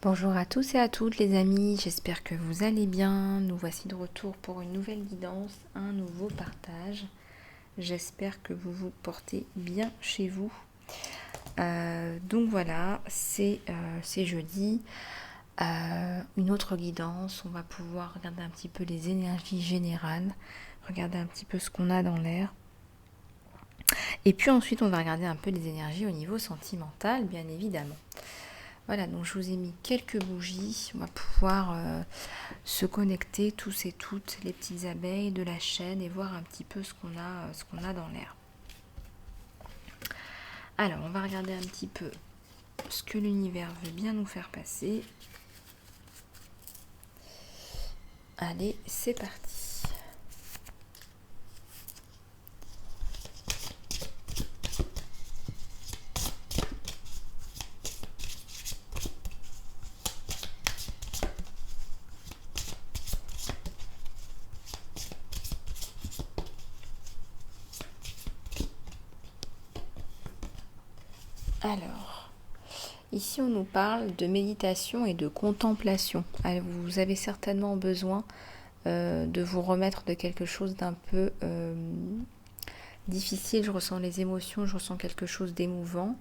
Bonjour à tous et à toutes les amis, j'espère que vous allez bien. Nous voici de retour pour une nouvelle guidance, un nouveau partage. J'espère que vous vous portez bien chez vous. Donc voilà, c'est jeudi. Une autre guidance, on va pouvoir regarder un petit peu les énergies générales, regarder un petit peu ce qu'on a dans l'air. Et puis ensuite, on va regarder un peu les énergies au niveau sentimental, bien évidemment. Voilà, donc je vous ai mis quelques bougies. On va pouvoir se connecter tous et toutes, les petites abeilles de la chaîne, et voir un petit peu ce qu'on a dans l'air. Alors, on va regarder un petit peu ce que l'univers veut bien nous faire passer. Allez, c'est parti. Alors, ici on nous parle de méditation et de contemplation. Alors, vous avez certainement besoin de vous remettre de quelque chose d'un peu difficile. Je ressens les émotions, je ressens quelque chose d'émouvant.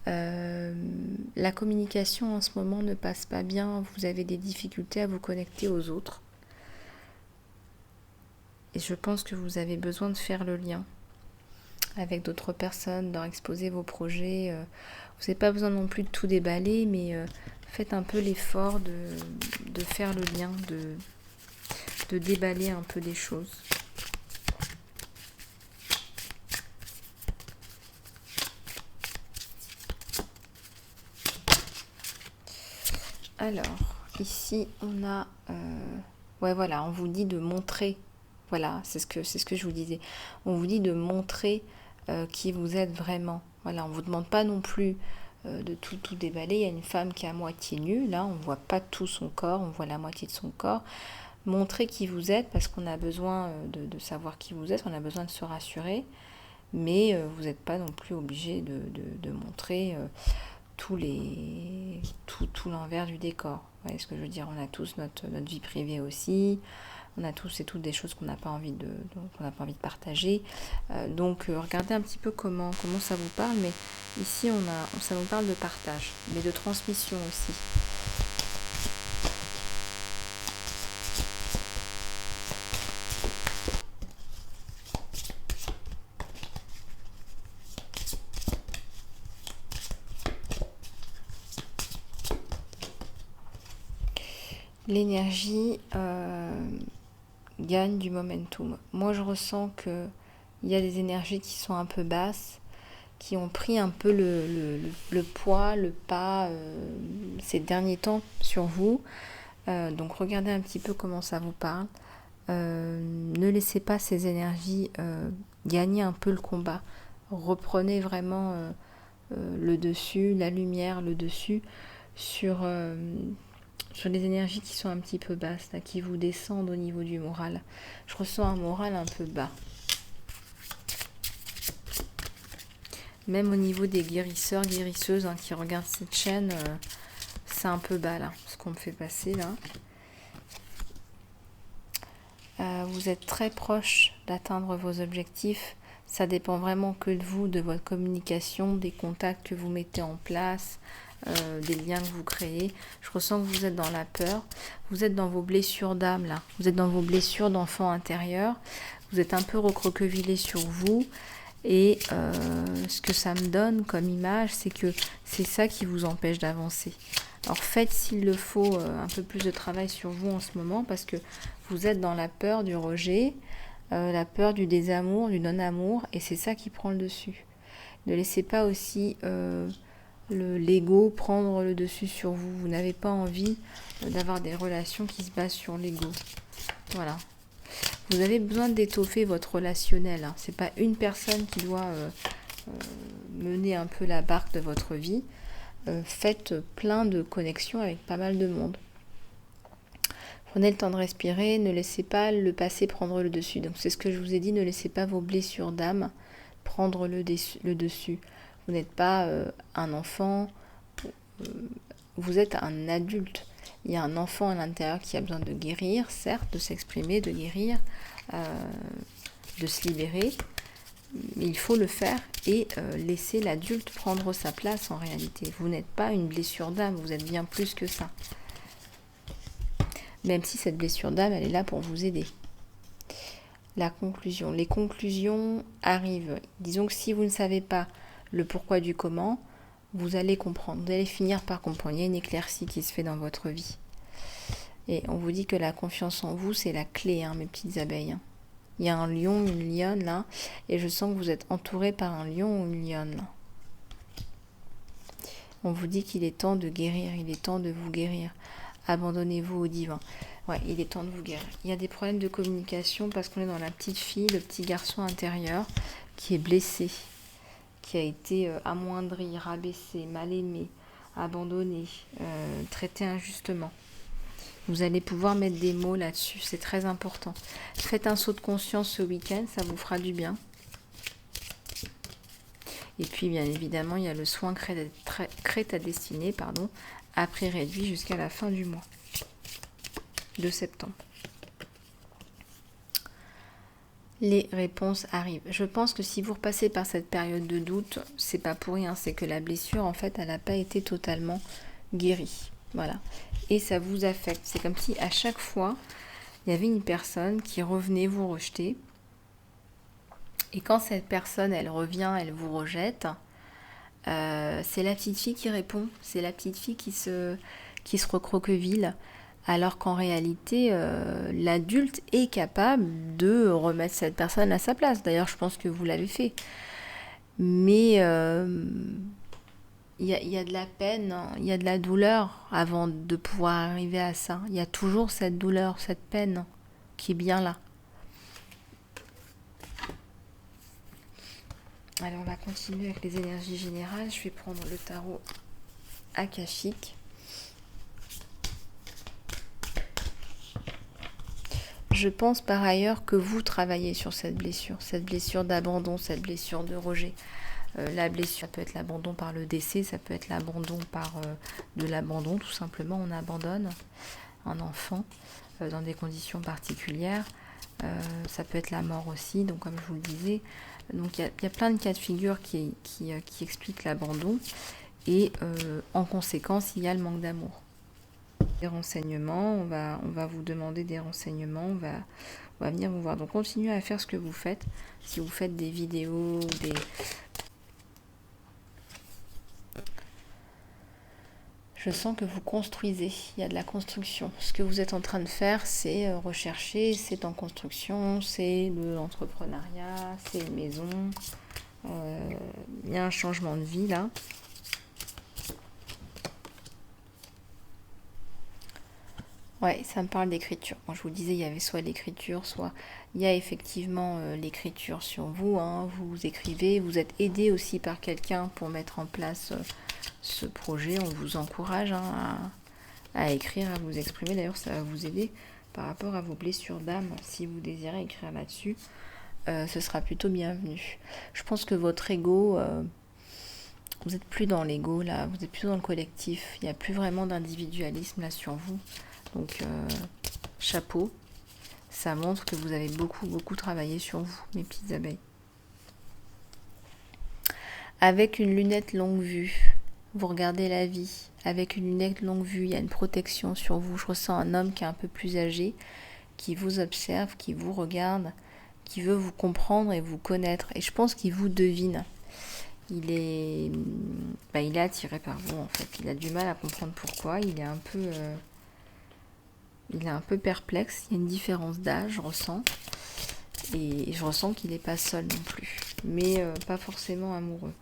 La communication en ce moment ne passe pas bien, vous avez des difficultés à vous connecter aux autres. Et je pense que vous avez besoin de faire le lien avec d'autres personnes, d'en exposer vos projets. Vous n'avez pas besoin non plus de tout déballer, mais faites un peu l'effort de faire le lien, de déballer un peu des choses. Alors, ici, on a... ouais, voilà, on vous dit de montrer. Voilà, c'est ce que je vous disais. On vous dit de montrer qui vous êtes vraiment. Voilà, on ne vous demande pas non plus de tout déballer. Il y a une femme qui est à moitié nue. Là, on ne voit pas tout son corps, on voit la moitié de son corps. Montrez qui vous êtes parce qu'on a besoin de savoir qui vous êtes, on a besoin de se rassurer. Mais vous n'êtes pas non plus obligé de montrer tout l'envers du décor. Vous voyez ce que je veux dire? On a tous notre vie privée aussi. On a tous et toutes des choses qu'on n'a pas envie de partager. Donc regardez un petit peu comment ça vous parle. Mais ici, ça nous parle de partage, mais de transmission aussi. L'énergie gagne du momentum. Moi, je ressens qu'il y a des énergies qui sont un peu basses, qui ont pris un peu le poids, le pas ces derniers temps sur vous. Donc regardez un petit peu comment ça vous parle. Ne laissez pas ces énergies gagner un peu le combat. Reprenez vraiment le dessus, la lumière, le dessus sur les énergies qui sont un petit peu basses, là, qui vous descendent au niveau du moral. Je ressens un moral un peu bas. Même au niveau des guérisseurs, guérisseuses qui regardent cette chaîne, c'est un peu bas là, ce qu'on me fait passer là. Vous êtes très proche d'atteindre vos objectifs. Ça dépend vraiment que de vous, de votre communication, des contacts que vous mettez en place, des liens que vous créez. Je ressens que vous êtes dans la peur. Vous êtes dans vos blessures d'âme là. Vous êtes dans vos blessures d'enfant intérieur. Vous êtes un peu recroquevillé sur vous. Et ce que ça me donne comme image, c'est que c'est ça qui vous empêche d'avancer. Alors faites s'il le faut un peu plus de travail sur vous en ce moment parce que vous êtes dans la peur du rejet, la peur du désamour, du non-amour et c'est ça qui prend le dessus. Ne laissez pas aussi l'ego prendre le dessus sur vous. Vous n'avez pas envie d'avoir des relations qui se basent sur l'ego. Voilà. Vous avez besoin d'étoffer votre relationnel. Hein. C'est pas une personne qui doit mener un peu la barque de votre vie. Faites plein de connexions avec pas mal de monde. Prenez le temps de respirer, ne laissez pas le passé prendre le dessus. Donc c'est ce que je vous ai dit, ne laissez pas vos blessures d'âme prendre le dessus. Vous n'êtes pas un enfant, vous êtes un adulte. Il y a un enfant à l'intérieur qui a besoin de guérir, certes, de s'exprimer, de guérir, de se libérer. Mais il faut le faire et laisser l'adulte prendre sa place en réalité. Vous n'êtes pas une blessure d'âme, vous êtes bien plus que ça. Même si cette blessure d'âme, elle est là pour vous aider. La conclusion. Les conclusions arrivent. Disons que si vous ne savez pas le pourquoi du comment, vous allez comprendre. Vous allez finir par comprendre. Il y a une éclaircie qui se fait dans votre vie. Et on vous dit que la confiance en vous, c'est la clé, hein, mes petites abeilles. Hein. Il y a un lion, une lionne là, et je sens que vous êtes entouré par un lion ou une lionne. Là. On vous dit qu'il est temps de guérir, il est temps de vous guérir. Abandonnez-vous au divin. Ouais, il est temps de vous guérir. Il y a des problèmes de communication parce qu'on est dans la petite fille, le petit garçon intérieur qui est blessé, qui a été amoindri, rabaissé, mal aimé, abandonné, traité injustement. Vous allez pouvoir mettre des mots là-dessus, c'est très important. Faites un saut de conscience ce week-end, ça vous fera du bien. Et puis, bien évidemment, il y a le soin crée ta destinée, à prix réduit jusqu'à la fin du mois de septembre. Les réponses arrivent. Je pense que si vous repassez par cette période de doute, c'est pas pour rien, c'est que la blessure, en fait, elle n'a pas été totalement guérie. Voilà. Et ça vous affecte. C'est comme si à chaque fois, il y avait une personne qui revenait vous rejeter. Et quand cette personne, elle revient, elle vous rejette, c'est la petite fille qui répond. C'est la petite fille qui se recroqueville. Alors qu'en réalité, l'adulte est capable de remettre cette personne à sa place. D'ailleurs, je pense que vous l'avez fait. Mais il y a de la peine, il y a de la douleur avant de pouvoir arriver à ça. Il y a toujours cette douleur, cette peine qui est bien là. Alors on va continuer avec les énergies générales. Je vais prendre le tarot akashique. Je pense par ailleurs que vous travaillez sur cette blessure d'abandon, cette blessure de rejet. La blessure, ça peut être l'abandon par le décès, ça peut être l'abandon par de l'abandon, tout simplement. On abandonne un enfant dans des conditions particulières. Ça peut être la mort aussi, donc comme je vous le disais. Donc il y a plein de cas de figure qui expliquent l'abandon. Et en conséquence, il y a le manque d'amour. Des renseignements, on va vous demander des renseignements, on va venir vous voir. Donc continuez à faire ce que vous faites. Si vous faites des vidéos, je sens que vous construisez, il y a de la construction. Ce que vous êtes en train de faire, c'est rechercher, c'est en construction, c'est de l'entrepreneuriat, c'est une maison. Il y a un changement de vie là. Ouais, ça me parle d'écriture. Bon, je vous disais, il y avait soit l'écriture, soit il y a effectivement l'écriture sur vous. Hein. Vous écrivez, vous êtes aidé aussi par quelqu'un pour mettre en place ce projet. On vous encourage à écrire, à vous exprimer. D'ailleurs, ça va vous aider par rapport à vos blessures d'âme. Si vous désirez écrire là-dessus, ce sera plutôt bienvenu. Je pense que votre ego, vous n'êtes plus dans l'ego là, vous êtes plus dans le collectif. Il n'y a plus vraiment d'individualisme là sur vous. Donc, chapeau, ça montre que vous avez beaucoup travaillé sur vous, mes petites abeilles. Avec une lunette longue vue, vous regardez la vie. Avec une lunette longue vue, il y a une protection sur vous. Je ressens un homme qui est un peu plus âgé, qui vous observe, qui vous regarde, qui veut vous comprendre et vous connaître. Et je pense qu'il vous devine. Il est attiré par vous, en fait. Il a du mal à comprendre pourquoi. Il est un peu perplexe, il y a une différence d'âge, je ressens. Et je ressens qu'il n'est pas seul non plus, mais pas forcément amoureux.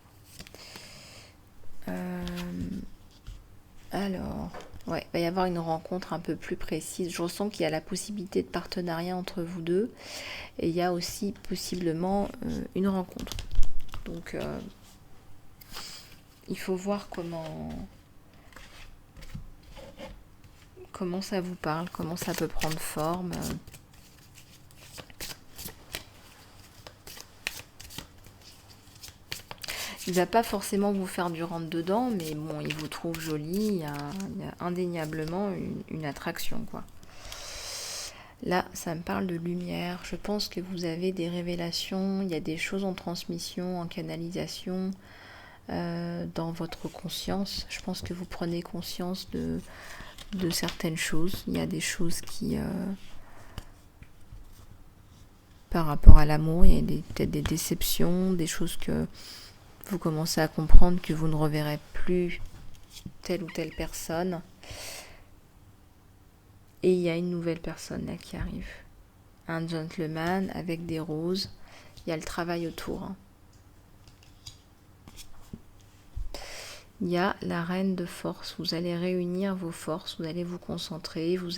Alors, ouais, il va y avoir une rencontre un peu plus précise. Je ressens qu'il y a la possibilité de partenariat entre vous deux. Et il y a aussi possiblement une rencontre. Donc, il faut voir comment ça vous parle, comment ça peut prendre forme. Il va pas forcément vous faire du rentre-dedans, mais bon, il vous trouve jolie, il y a indéniablement une attraction, quoi. Là, ça me parle de lumière. Je pense que vous avez des révélations, il y a des choses en transmission, en canalisation, dans votre conscience. Je pense que vous prenez conscience de certaines choses. Il y a des choses qui... par rapport à l'amour, il y a peut-être des déceptions, des choses que vous commencez à comprendre que vous ne reverrez plus telle ou telle personne. Et il y a une nouvelle personne là qui arrive. Un gentleman avec des roses. Il y a le travail autour. Hein. Il y a la reine de force. Vous allez réunir vos forces, vous allez vous concentrer, vous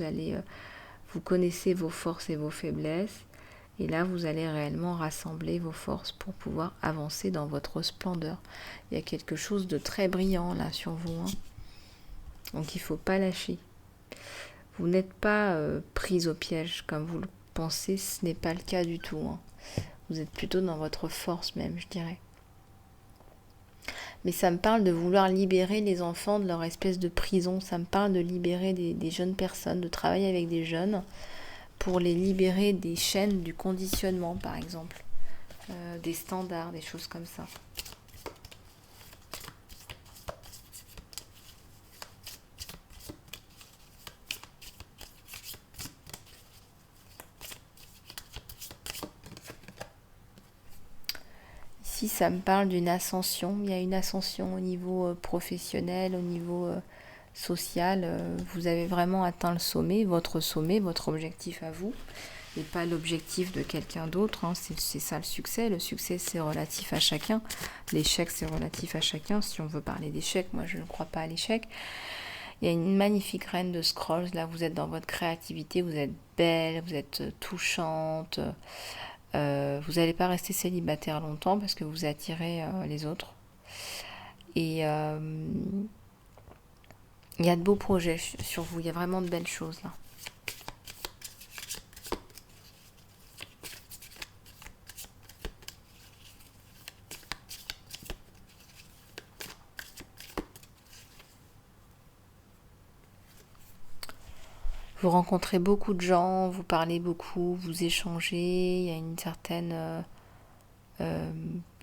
connaissez vos forces et vos faiblesses. Et là, vous allez réellement rassembler vos forces pour pouvoir avancer dans votre splendeur. Il y a quelque chose de très brillant là sur vous. Hein. Donc il ne faut pas lâcher. Vous n'êtes pas prise au piège comme vous le pensez, ce n'est pas le cas du tout. Hein. Vous êtes plutôt dans votre force même, je dirais. Mais ça me parle de vouloir libérer les enfants de leur espèce de prison. Ça me parle de libérer des jeunes personnes, de travailler avec des jeunes pour les libérer des chaînes du conditionnement, par exemple. Des standards, des choses comme ça. Ici, ça me parle d'une ascension. Il y a une ascension au niveau professionnel, au niveau social. Vous avez vraiment atteint le sommet, votre objectif à vous, et pas l'objectif de quelqu'un d'autre. Hein. C'est ça le succès. Le succès, c'est relatif à chacun. L'échec, c'est relatif à chacun. Si on veut parler d'échec, moi, je ne crois pas à l'échec. Il y a une magnifique reine de scrolls. Là, vous êtes dans votre créativité, vous êtes belle, vous êtes touchante. Vous n'allez pas rester célibataire longtemps parce que vous attirez les autres. Et il y a de beaux projets sur vous. Il y a vraiment de belles choses là. Vous rencontrez beaucoup de gens, vous parlez beaucoup, vous échangez. Il y a une certaine...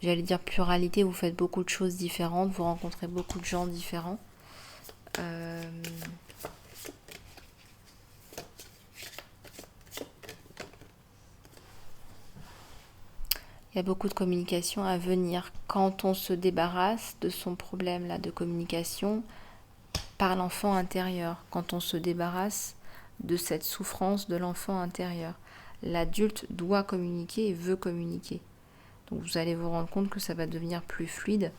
j'allais dire pluralité, vous faites beaucoup de choses différentes, vous rencontrez beaucoup de gens différents. Il y a beaucoup de communication à venir. Quand on se débarrasse de son problème là de communication par l'enfant intérieur, quand on se débarrasse de cette souffrance de l'enfant intérieur, l'adulte doit communiquer et veut communiquer. Donc vous allez vous rendre compte que ça va devenir plus fluide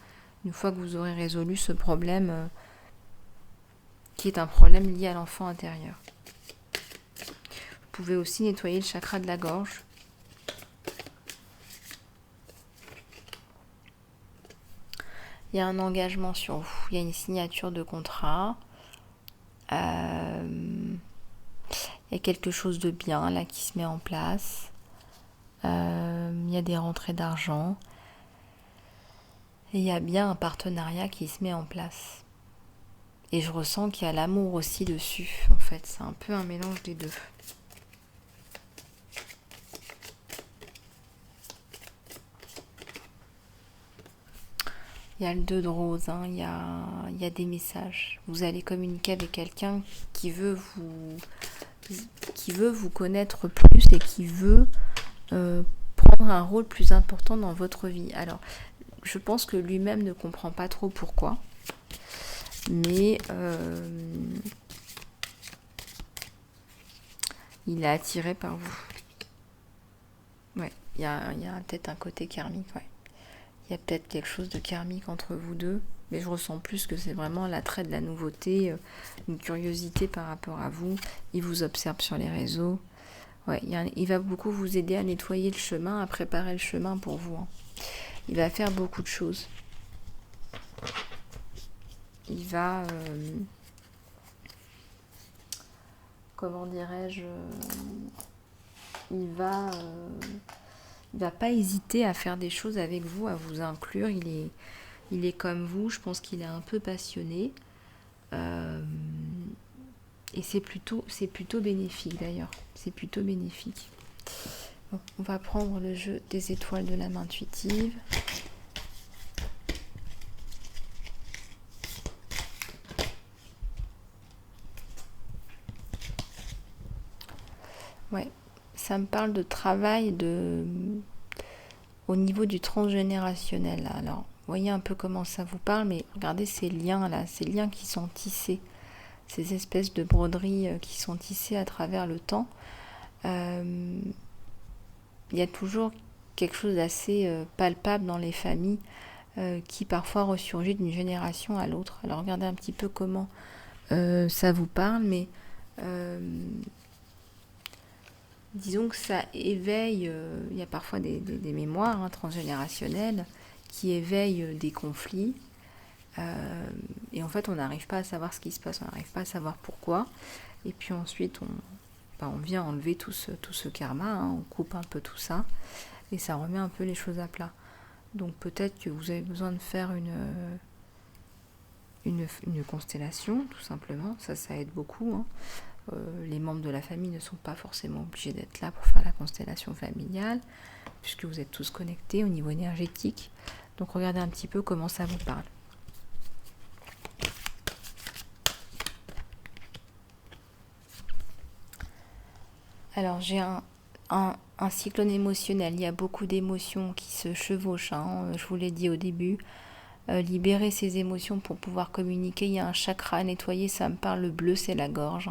une fois que vous aurez résolu ce problème qui est un problème lié à l'enfant intérieur. Vous pouvez aussi nettoyer le chakra de la gorge. Il y a un engagement sur vous, il y a une signature de contrat. Il y a quelque chose de bien là qui se met en place. Il y a des rentrées d'argent. Et il y a bien un partenariat qui se met en place. Et je ressens qu'il y a l'amour aussi dessus. En fait, c'est un peu un mélange des deux. Il y a le 2 de rose, hein. Il y a des messages. Vous allez communiquer avec quelqu'un qui veut vous connaître plus et qui veut prendre un rôle plus important dans votre vie. Alors, je pense que lui-même ne comprend pas trop pourquoi, mais il est attiré par vous. Ouais, il y a peut-être un côté karmique, ouais. Il y a peut-être quelque chose de karmique entre vous deux, mais je ressens plus que c'est vraiment l'attrait de la nouveauté, une curiosité par rapport à vous. Il vous observe sur les réseaux. Ouais, il va beaucoup vous aider à nettoyer le chemin, à préparer le chemin pour vous. Hein. Il va faire beaucoup de choses. Il va... comment dirais-je, il va pas hésiter à faire des choses avec vous, à vous inclure. Il est comme vous, je pense qu'il est un peu passionné. Et c'est plutôt bénéfique d'ailleurs. C'est plutôt bénéfique. Bon, on va prendre le jeu des étoiles de l'âme intuitive. Ouais, ça me parle de travail au niveau du transgénérationnel. Alors, voyez un peu comment ça vous parle, mais regardez ces liens là, ces liens qui sont tissés, ces espèces de broderies qui sont tissées à travers le temps. Il y a toujours quelque chose d'assez palpable dans les familles qui parfois ressurgit d'une génération à l'autre. Alors regardez un petit peu comment ça vous parle, mais disons que ça éveille, il y a parfois des mémoires transgénérationnelles qui éveillent des conflits. Et en fait, on n'arrive pas à savoir ce qui se passe, on n'arrive pas à savoir pourquoi. Et puis ensuite, on vient enlever tout ce karma, on coupe un peu tout ça, et ça remet un peu les choses à plat. Donc peut-être que vous avez besoin de faire une constellation, tout simplement, ça aide beaucoup. Les membres de la famille ne sont pas forcément obligés d'être là pour faire la constellation familiale, puisque vous êtes tous connectés au niveau énergétique. Donc regardez un petit peu comment ça vous parle. Alors j'ai un cyclone émotionnel, il y a beaucoup d'émotions qui se chevauchent, je vous l'ai dit au début. Libérer ces émotions pour pouvoir communiquer, il y a un chakra à nettoyer, ça me parle, le bleu c'est la gorge.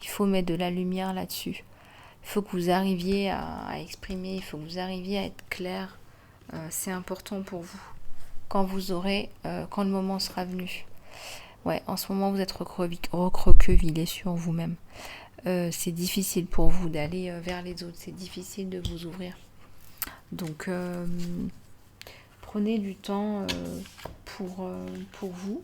Il faut mettre de la lumière là-dessus. Il faut que vous arriviez à exprimer, il faut que vous arriviez à être clair. C'est important pour vous. Quand le moment sera venu. Ouais, en ce moment vous êtes recroquevillé sur vous-même. C'est difficile pour vous d'aller vers les autres, c'est difficile de vous ouvrir. Donc prenez du temps pour vous,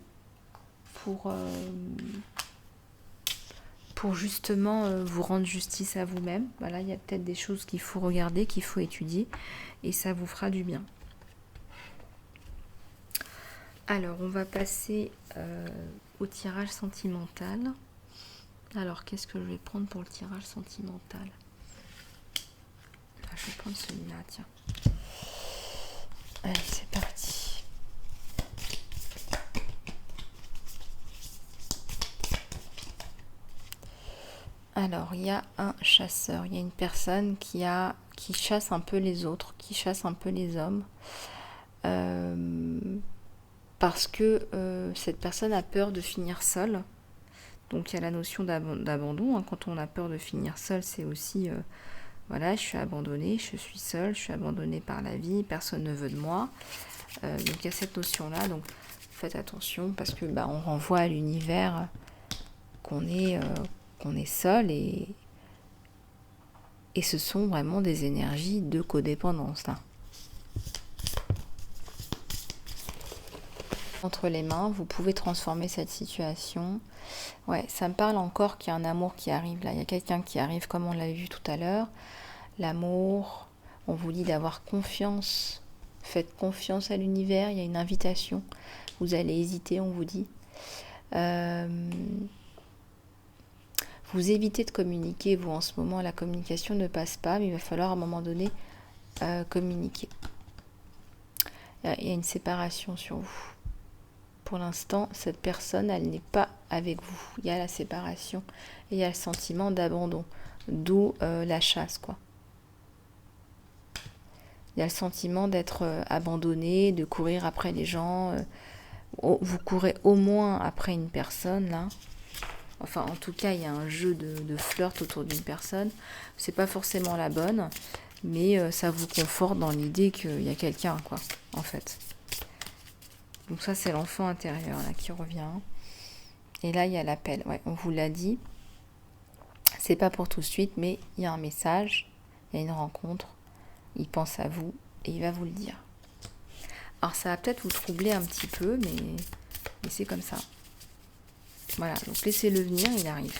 pour justement vous rendre justice à vous-même. Voilà, il y a peut-être des choses qu'il faut regarder, qu'il faut étudier, et ça vous fera du bien. Alors, on va passer au tirage sentimental. Alors, qu'est-ce que je vais prendre pour le tirage sentimental ? Je vais prendre celui-là, tiens. Allez, c'est parti. Alors, il y a un chasseur, il y a une personne qui chasse un peu les autres, qui chasse un peu les hommes. Parce que cette personne a peur de finir seule. Donc, il y a la notion d'abandon. Quand on a peur de finir seul, c'est aussi... voilà, je suis abandonnée, je suis seule, je suis abandonnée par la vie, personne ne veut de moi. Donc il y a cette notion-là, donc faites attention parce que on renvoie à l'univers qu'on est seul et ce sont vraiment des énergies de codépendance là. Entre les mains, vous pouvez transformer cette situation. Ouais, ça me parle encore qu'il y a un amour qui arrive là. Il y a quelqu'un qui arrive comme on l'a vu tout à l'heure. L'amour, on vous dit d'avoir confiance. Faites confiance à l'univers, il y a une invitation. Vous allez hésiter, on vous dit. Vous évitez de communiquer, vous en ce moment la communication ne passe pas, mais il va falloir à un moment donné communiquer. Il y a une séparation sur vous. Pour l'instant, cette personne, elle n'est pas avec vous. Il y a la séparation et il y a le sentiment d'abandon, d'où la chasse, quoi. Il y a le sentiment d'être abandonné, de courir après les gens. Vous courez au moins après une personne, là. Enfin, en tout cas, il y a un jeu de flirt autour d'une personne. C'est pas forcément la bonne, mais ça vous conforte dans l'idée qu'il y a quelqu'un, quoi, en fait. Donc ça, c'est l'enfant intérieur, là, qui revient. Et là, il y a l'appel. Ouais, on vous l'a dit. C'est pas pour tout de suite, mais il y a un message, il y a une rencontre. Il pense à vous et il va vous le dire. Alors ça va peut-être vous troubler un petit peu, mais c'est comme ça. Voilà, donc laissez-le venir, il arrive.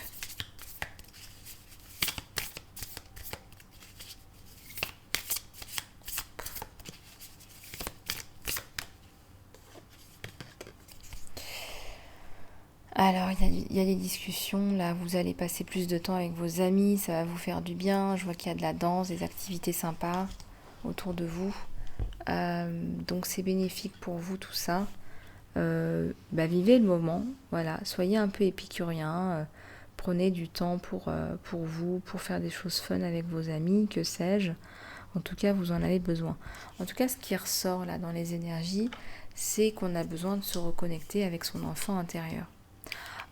Alors, il y a des discussions, là, vous allez passer plus de temps avec vos amis, ça va vous faire du bien. Je vois qu'il y a de la danse, des activités sympas autour de vous. Donc, c'est bénéfique pour vous, tout ça. Vivez le moment, voilà. Soyez un peu épicurien. Prenez du temps pour vous, pour faire des choses fun avec vos amis, que sais-je. En tout cas, vous en avez besoin. En tout cas, ce qui ressort là dans les énergies, c'est qu'on a besoin de se reconnecter avec son enfant intérieur.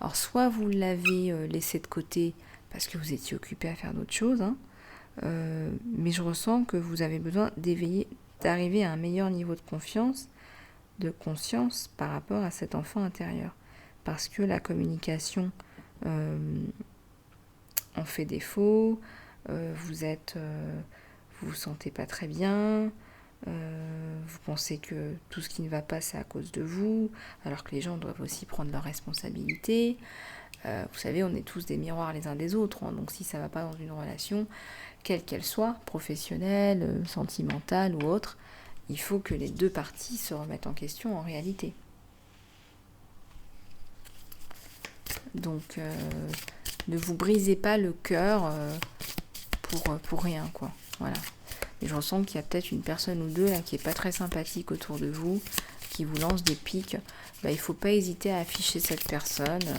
Alors, soit vous l'avez laissé de côté parce que vous étiez occupé à faire d'autres choses, mais je ressens que vous avez besoin d'éveiller, d'arriver à un meilleur niveau de confiance, de conscience par rapport à cet enfant intérieur. Parce que la communication en fait défaut, vous vous sentez pas très bien, vous pensez que tout ce qui ne va pas c'est à cause de vous, alors que les gens doivent aussi prendre leurs responsabilités. Vous savez, on est tous des miroirs les uns des autres, donc si ça ne va pas dans une relation, quelle qu'elle soit, professionnelle, sentimentale ou autre, il faut que les deux parties se remettent en question en réalité. Donc, ne vous brisez pas le cœur pour rien, quoi. Voilà. Et je ressens qu'il y a peut-être une personne ou deux là qui est pas très sympathique autour de vous, qui vous lance des pics. Il ne faut pas hésiter à afficher cette personne.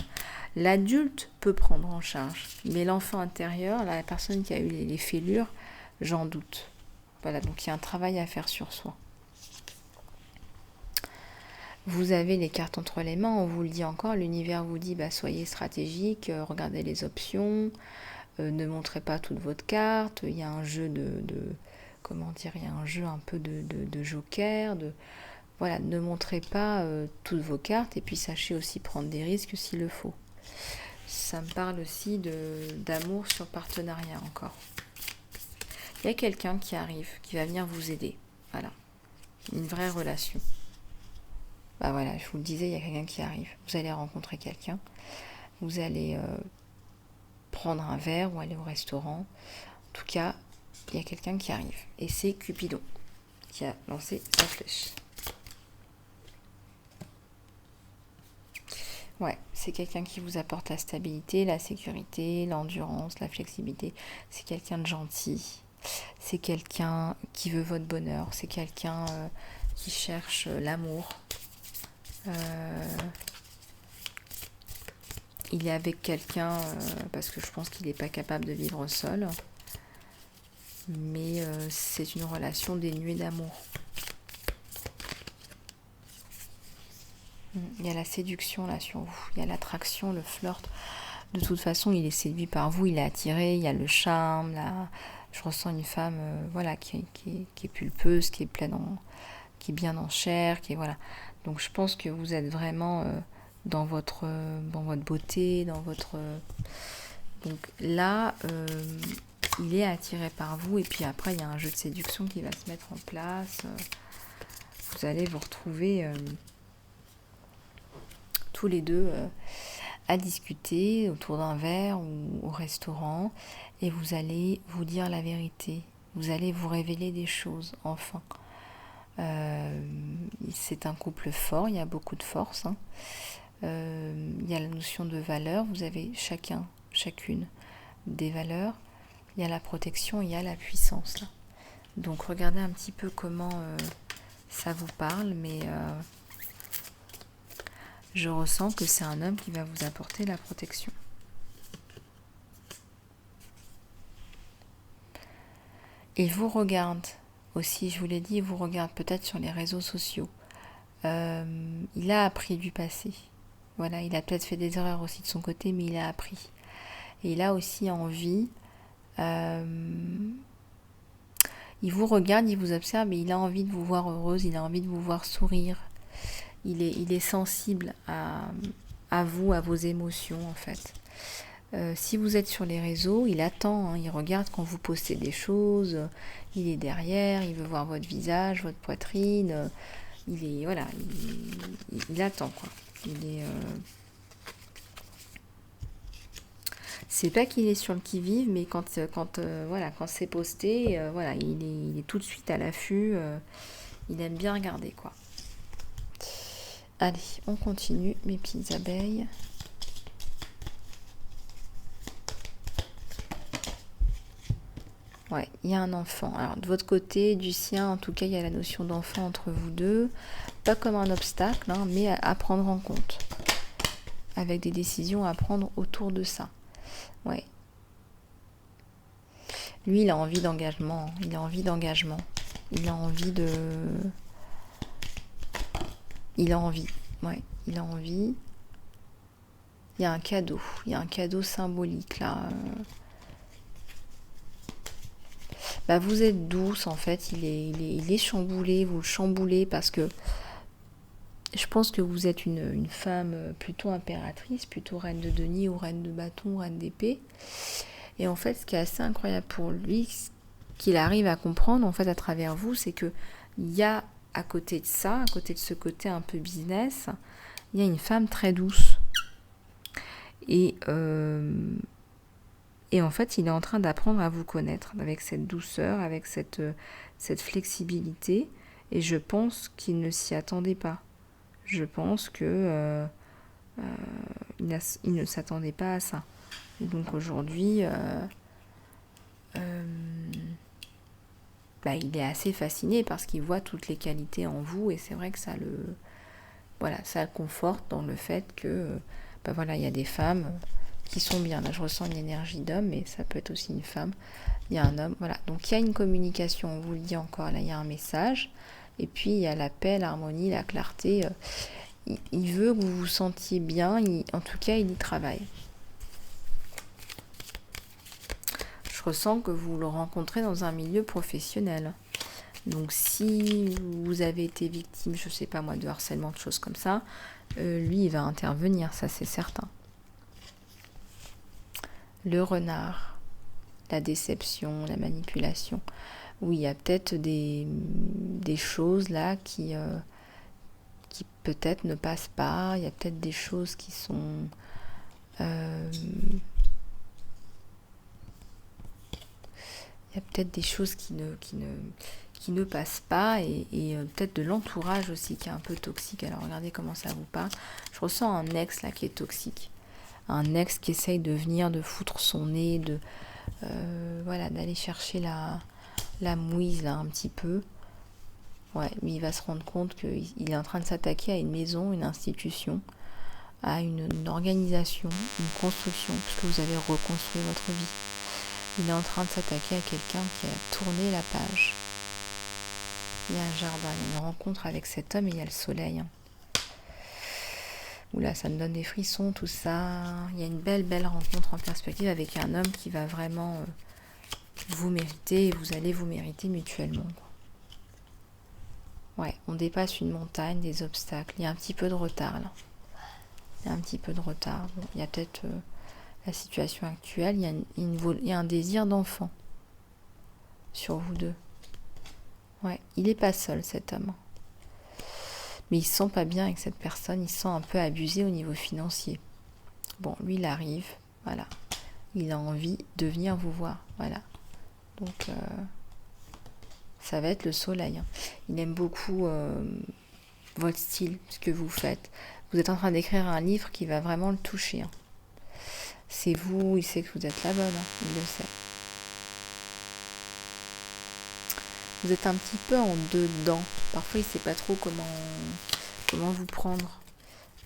L'adulte peut prendre en charge, mais l'enfant intérieur, la personne qui a eu les fêlures, j'en doute. Voilà, donc il y a un travail à faire sur soi. Vous avez les cartes entre les mains, on vous le dit encore, l'univers vous dit soyez stratégique, regardez les options, ne montrez pas toute votre carte, il y a un jeu il y a un jeu un peu de joker, voilà, ne montrez pas toutes vos cartes et puis sachez aussi prendre des risques s'il le faut. Ça me parle aussi d'amour sur partenariat encore. Il y a quelqu'un qui arrive, qui va venir vous aider, voilà, une vraie relation. Voilà, je vous le disais, il y a quelqu'un qui arrive. Vous allez rencontrer quelqu'un. Vous allez prendre un verre ou aller au restaurant. En tout cas, il y a quelqu'un qui arrive. Et c'est Cupidon qui a lancé sa flèche. Ouais, c'est quelqu'un qui vous apporte la stabilité, la sécurité, l'endurance, la flexibilité. C'est quelqu'un de gentil. C'est quelqu'un qui veut votre bonheur. C'est quelqu'un qui cherche l'amour. Il est avec quelqu'un parce que je pense qu'il n'est pas capable de vivre seul, mais c'est une relation dénuée d'amour. Il y a la séduction là sur vous, il y a l'attraction, le flirt. De toute façon, il est séduit par vous, il est attiré, il y a le charme. Je ressens une femme qui est pulpeuse, qui est qui est bien en chair, qui est voilà. Donc je pense que vous êtes vraiment dans votre beauté, dans votre... Donc là, il est attiré par vous et puis après il y a un jeu de séduction qui va se mettre en place. Vous allez vous retrouver tous les deux à discuter autour d'un verre ou au restaurant et vous allez vous dire la vérité. Vous allez vous révéler des choses, enfin. C'est un couple fort, il y a beaucoup de force. Il y a la notion de valeur, vous avez chacune des valeurs. Il y a la protection, il y a la puissance. Là. Donc regardez un petit peu comment ça vous parle, mais je ressens que c'est un homme qui va vous apporter la protection. Il vous regarde aussi, je vous l'ai dit, il vous regarde peut-être sur les réseaux sociaux. Il a appris du passé. Voilà, il a peut-être fait des erreurs aussi de son côté, mais il a appris. Et il a aussi envie... il vous regarde, il vous observe et il a envie de vous voir heureuse, il a envie de vous voir sourire. Il est sensible à vous, à vos émotions en fait. Si vous êtes sur les réseaux, il attend, il regarde quand vous postez des choses, il est derrière, il veut voir votre visage, votre poitrine, il attend quoi. C'est pas qu'il est sur le qui-vive, mais quand c'est posté, il est tout de suite à l'affût, il aime bien regarder quoi. Allez, on continue mes petites abeilles. Ouais, il y a un enfant. Alors, de votre côté, du sien, en tout cas, il y a la notion d'enfant entre vous deux. Pas comme un obstacle, hein, mais à prendre en compte. Avec des décisions à prendre autour de ça. Ouais. Lui, il a envie d'engagement. Il a envie d'engagement. Il a envie de... Il a envie. Ouais, il a envie. Il y a un cadeau. Il y a un cadeau symbolique, là. Bah, vous êtes douce, en fait. Il est chamboulé. Vous le chamboulez parce que je pense que vous êtes une femme plutôt impératrice, plutôt reine de denier ou reine de bâton ou reine d'épée. Et en fait, ce qui est assez incroyable pour lui, ce qu'il arrive à comprendre en fait à travers vous, c'est que il y a à côté de ça, à côté de ce côté un peu business, il y a une femme très douce. Et en fait, il est en train d'apprendre à vous connaître avec cette douceur, avec cette flexibilité. Et je pense qu'il ne s'y attendait pas. Je pense que il ne s'attendait pas à ça. Et donc aujourd'hui, il est assez fasciné parce qu'il voit toutes les qualités en vous et c'est vrai que ça le conforte dans le fait que il y a des femmes qui sont bien. Là, je ressens une énergie d'homme, mais ça peut être aussi une femme. Il y a un homme, voilà. Donc il y a une communication, on vous le dit encore, là il y a un message. Et puis il y a la paix, l'harmonie, la clarté. Il veut que vous vous sentiez bien, en tout cas il y travaille. Je ressens que vous le rencontrez dans un milieu professionnel. Donc si vous avez été victime, je sais pas moi, de harcèlement, de choses comme ça, lui il va intervenir, ça c'est certain. Le renard, la déception, la manipulation. Oui, il y a peut-être des choses là qui peut-être ne passent pas, il y a peut-être des choses qui sont... il y a peut-être des choses qui ne passent pas et peut-être de l'entourage aussi qui est un peu toxique. Alors regardez comment ça vous parle. Je ressens un ex là qui est toxique. Un ex qui essaye de venir, de foutre son nez, d'aller chercher la mouise là un petit peu. Ouais, mais il va se rendre compte qu'il est en train de s'attaquer à une maison, une institution, à une organisation, une construction, puisque vous avez reconstruit votre vie. Il est en train de s'attaquer à quelqu'un qui a tourné la page. Il y a un jardin, il y a une rencontre avec cet homme et il y a le soleil. Oula, ça me donne des frissons, tout ça. Il y a une belle rencontre en perspective avec un homme qui va vraiment vous mériter et vous allez vous mériter mutuellement. Ouais, on dépasse une montagne, des obstacles. Il y a un petit peu de retard là. Il y a un petit peu de retard. Bon, il y a peut-être la situation actuelle. Il y a un désir d'enfant sur vous deux. Ouais, il n'est pas seul cet homme. Mais il se sent pas bien avec cette personne. Il se sent un peu abusé au niveau financier. Bon, lui il arrive. Voilà. Il a envie de venir vous voir. Voilà. Donc... ça va être le soleil. Il aime beaucoup votre style, ce que vous faites. Vous êtes en train d'écrire un livre qui va vraiment le toucher. C'est vous, il sait que vous êtes la bonne, il le sait. Vous êtes un petit peu en dedans. Parfois, il ne sait pas trop comment vous prendre.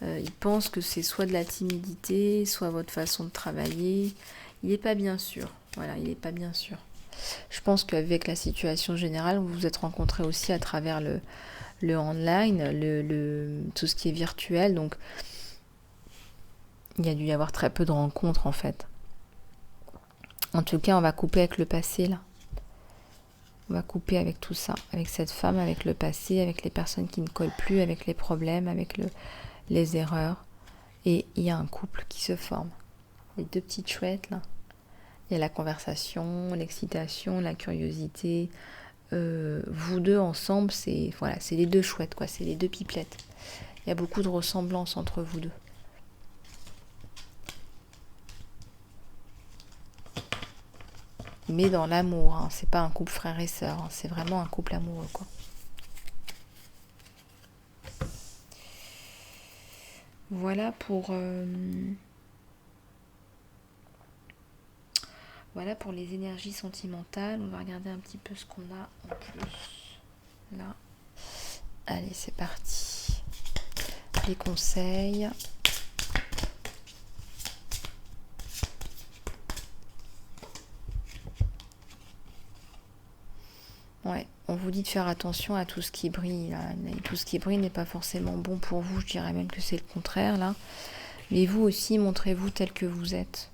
Il pense que c'est soit de la timidité, soit votre façon de travailler. Il n'est pas bien sûr. Voilà, il n'est pas bien sûr. Je pense qu'avec la situation générale, vous vous êtes rencontrés aussi à travers le online, tout ce qui est virtuel. Donc, il y a dû y avoir très peu de rencontres en fait. En tout cas, on va couper avec le passé là. On va couper avec tout ça, avec cette femme, avec le passé, avec les personnes qui ne collent plus, avec les problèmes, avec les erreurs. Et il y a un couple qui se forme. Les deux petites chouettes là. Il y a la conversation, l'excitation, la curiosité. Vous deux ensemble, c'est les deux chouettes, quoi. C'est les deux pipelettes. Il y a beaucoup de ressemblances entre vous deux. Mais dans l'amour, hein. C'est pas un couple frère et sœur, hein. C'est vraiment un couple amoureux, quoi. Voilà Voilà pour les énergies sentimentales. On va regarder un petit peu ce qu'on a en plus. Là. Allez, c'est parti. Les conseils. Ouais, on vous dit de faire attention à tout ce qui brille. Là. Et tout ce qui brille n'est pas forcément bon pour vous. Je dirais même que c'est le contraire là. Mais vous aussi, montrez-vous tel que vous êtes.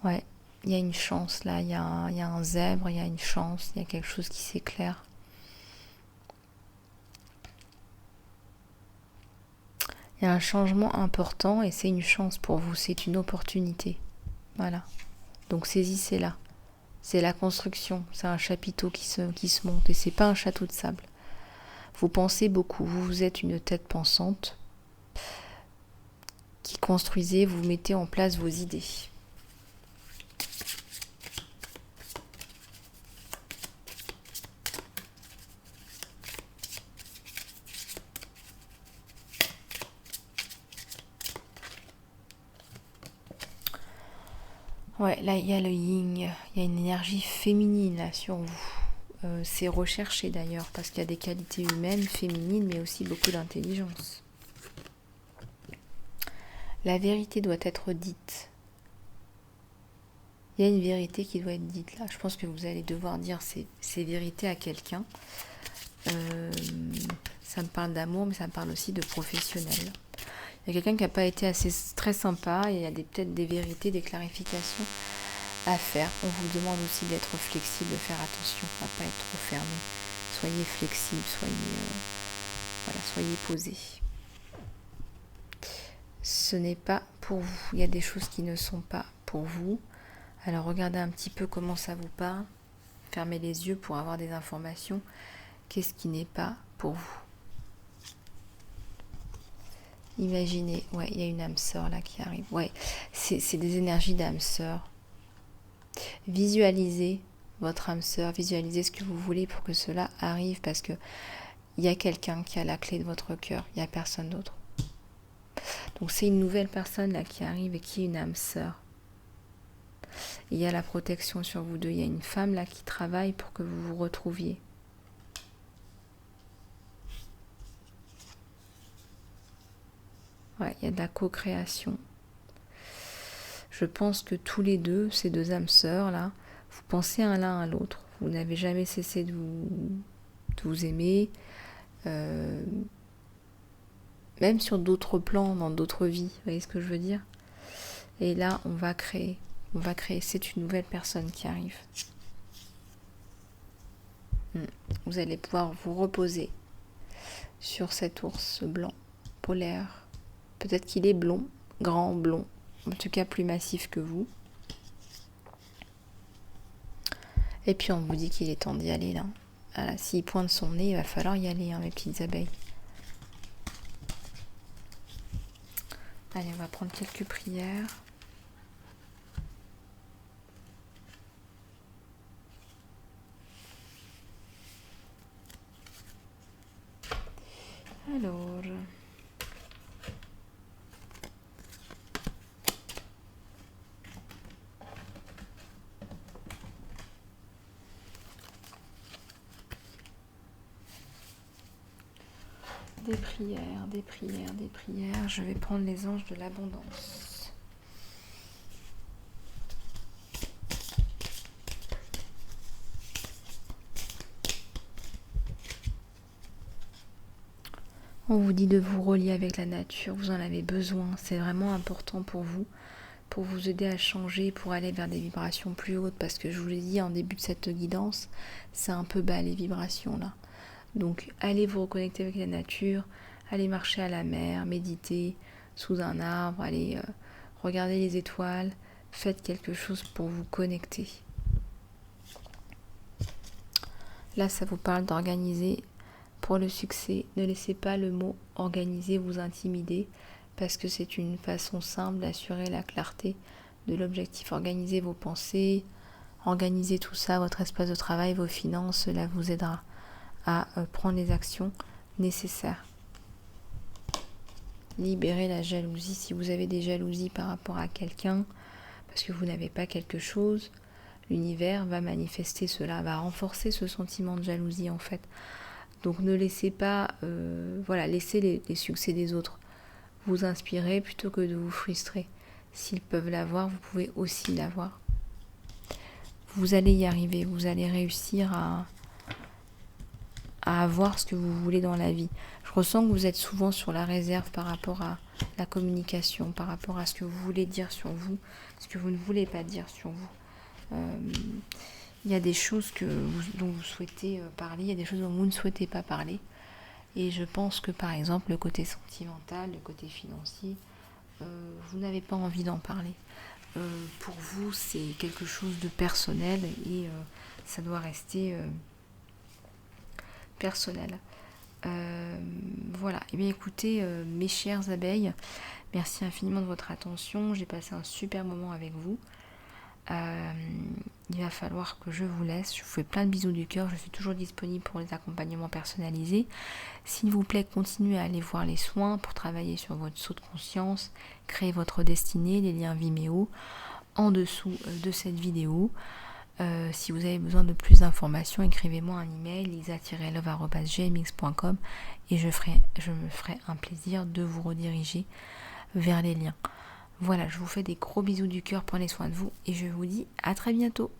Ouais, il y a une chance là. Il y a un zèbre, il y a une chance. Il y a quelque chose qui s'éclaire. Il y a un changement important et c'est une chance pour vous. C'est une opportunité. Voilà. Donc saisissez-la. C'est la construction, c'est un chapiteau qui se monte et c'est pas un château de sable. Vous pensez beaucoup, vous êtes une tête pensante qui construisez, vous mettez en place vos idées. Ouais, là il y a le yin, il y a une énergie féminine là sur vous. C'est recherché d'ailleurs parce qu'il y a des qualités humaines, féminines, mais aussi beaucoup d'intelligence. La vérité doit être dite. Il y a une vérité qui doit être dite là. Je pense que vous allez devoir dire ces vérités à quelqu'un. Ça me parle d'amour, mais ça me parle aussi de professionnel. Il y a quelqu'un qui n'a pas été très sympa et il y a peut-être des vérités, des clarifications à faire. On vous demande aussi d'être flexible, de faire attention, à ne pas être trop fermé. Soyez flexible, soyez posé. Ce n'est pas pour vous. Il y a des choses qui ne sont pas pour vous. Alors regardez un petit peu comment ça vous parle. Fermez les yeux pour avoir des informations. Qu'est-ce qui n'est pas pour vous? Imaginez, ouais, il y a une âme sœur là qui arrive. Ouais, c'est des énergies d'âme sœur. Visualisez votre âme sœur, visualisez ce que vous voulez pour que cela arrive parce que il y a quelqu'un qui a la clé de votre cœur, il n'y a personne d'autre. Donc c'est une nouvelle personne là qui arrive et qui est une âme sœur. Il y a la protection sur vous deux, il y a une femme là qui travaille pour que vous vous retrouviez. Ouais, il y a de la co-création. Je pense que tous les deux, ces deux âmes sœurs là, vous pensez l'un à l'autre. Vous n'avez jamais cessé de vous aimer. Même sur d'autres plans, dans d'autres vies. Vous voyez ce que je veux dire? Et là, on va créer. C'est une nouvelle personne qui arrive. Vous allez pouvoir vous reposer sur cet ours blanc, polaire. Peut-être qu'il est blond, grand, blond. En tout cas plus massif que vous. Et puis on vous dit qu'il est temps d'y aller là. Voilà, s'il pointe son nez, il va falloir y aller, hein, mes petites abeilles. Allez, on va prendre quelques prières. Alors... Des prières. Je vais prendre les anges de l'abondance. On vous dit de vous relier avec la nature, vous en avez besoin, c'est vraiment important pour vous aider à changer, pour aller vers des vibrations plus hautes, parce que je vous l'ai dit en début de cette guidance, c'est un peu bas les vibrations là. Donc allez vous reconnecter avec la nature, allez marcher à la mer, méditer sous un arbre, allez regarder les étoiles, faites quelque chose pour vous connecter. Là, ça vous parle d'organiser pour le succès. Ne laissez pas le mot organiser vous intimider parce que c'est une façon simple d'assurer la clarté de l'objectif. Organisez vos pensées, organisez tout ça, votre espace de travail, vos finances, cela vous aidera à prendre les actions nécessaires. Libérez la jalousie si vous avez des jalousies par rapport à quelqu'un, parce que vous n'avez pas quelque chose, l'univers va manifester cela, va renforcer ce sentiment de jalousie en fait. Donc ne laissez pas, laissez les succès des autres vous inspirer plutôt que de vous frustrer. S'ils peuvent l'avoir, vous pouvez aussi l'avoir. Vous allez y arriver, vous allez réussir à avoir ce que vous voulez dans la vie. Je ressens que vous êtes souvent sur la réserve par rapport à la communication, par rapport à ce que vous voulez dire sur vous, ce que vous ne voulez pas dire sur vous. Il y a des choses dont vous souhaitez parler, il y a des choses dont vous ne souhaitez pas parler. Et je pense que par exemple le côté sentimental, le côté financier, vous n'avez pas envie d'en parler. Pour vous, c'est quelque chose de personnel et ça doit rester personnel. Voilà. Et bien écoutez, mes chères abeilles, merci infiniment de votre attention. J'ai passé un super moment avec vous. Il va falloir que je vous laisse. Je vous fais plein de bisous du cœur. Je suis toujours disponible pour les accompagnements personnalisés. S'il vous plaît, continuez à aller voir les soins pour travailler sur votre saut de conscience, créer votre destinée, les liens Vimeo en dessous de cette vidéo. Si vous avez besoin de plus d'informations, écrivez-moi un email lisa-love@gmx.com et je me ferai un plaisir de vous rediriger vers les liens. Voilà, je vous fais des gros bisous du cœur, prenez soin de vous et je vous dis à très bientôt.